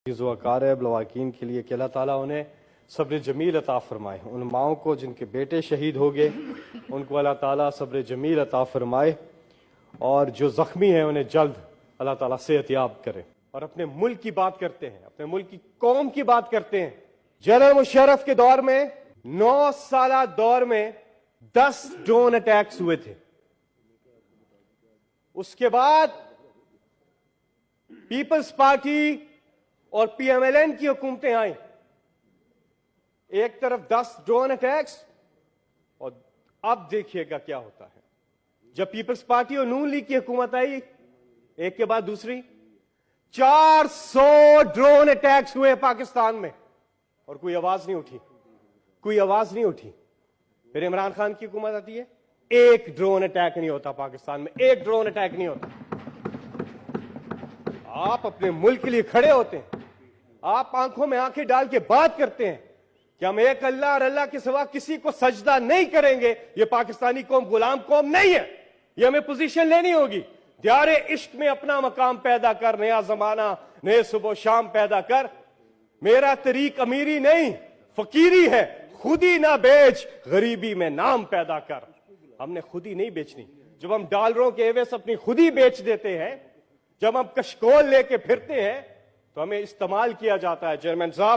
क़ारिब लवाकीन के लिए कि अल्लाह ताला उन्हें सब्र जमील अता फरमाए। उन माओं को जिनके बेटे शहीद हो गए उनको अल्लाह ताला सब्र जमील अता फरमाए और जो जख्मी हैं उन्हें जल्द अल्लाह ताला सेहतयाब करे। और अपने मुल्क की बात करते हैं, अपने मुल्क की कौम की बात करते हैं। जनरल मुशर्रफ के दौर में 9 साल दौर में 10 ड्रोन अटैक्स हुए थे। उसके बाद पीपल्स पार्टी और पीएमएलएन की हुकूमतें आई। एक तरफ 10 ड्रोन अटैक्स और अब देखिएगा क्या होता है। जब पीपल्स पार्टी और नून लीग की हुकूमत आई, एक के बाद दूसरी 400 ड्रोन अटैक्स हुए पाकिस्तान में और कोई आवाज नहीं उठी, कोई आवाज नहीं उठी। फिर इमरान खान की हुकूमत आती है, एक ड्रोन अटैक नहीं होता पाकिस्तान में, एक ड्रोन अटैक नहीं होता। आप अपने मुल्क के लिए खड़े होते हैं, आप आंखों में आंखें डाल के बात करते हैं कि हम एक अल्लाह और अल्लाह के सिवा किसी को सजदा नहीं करेंगे। ये पाकिस्तानी कौम गुलाम कौम नहीं है, ये हमें पोजीशन लेनी होगी। दियारे इश्क में अपना मकाम पैदा कर, नया जमाना नए सुबह शाम पैदा कर। मेरा तरीक अमीरी नहीं फकीरी है, खुदी ना बेच गरीबी में नाम पैदा कर। हमने खुदी नहीं बेचनी। जब हम डॉलरों के एवज अपनी खुदी बेच देते हैं, जब हम कशकोल लेके फिरते हैं तो हमें इस्तेमाल किया जाता है। चेयरमैन साहब,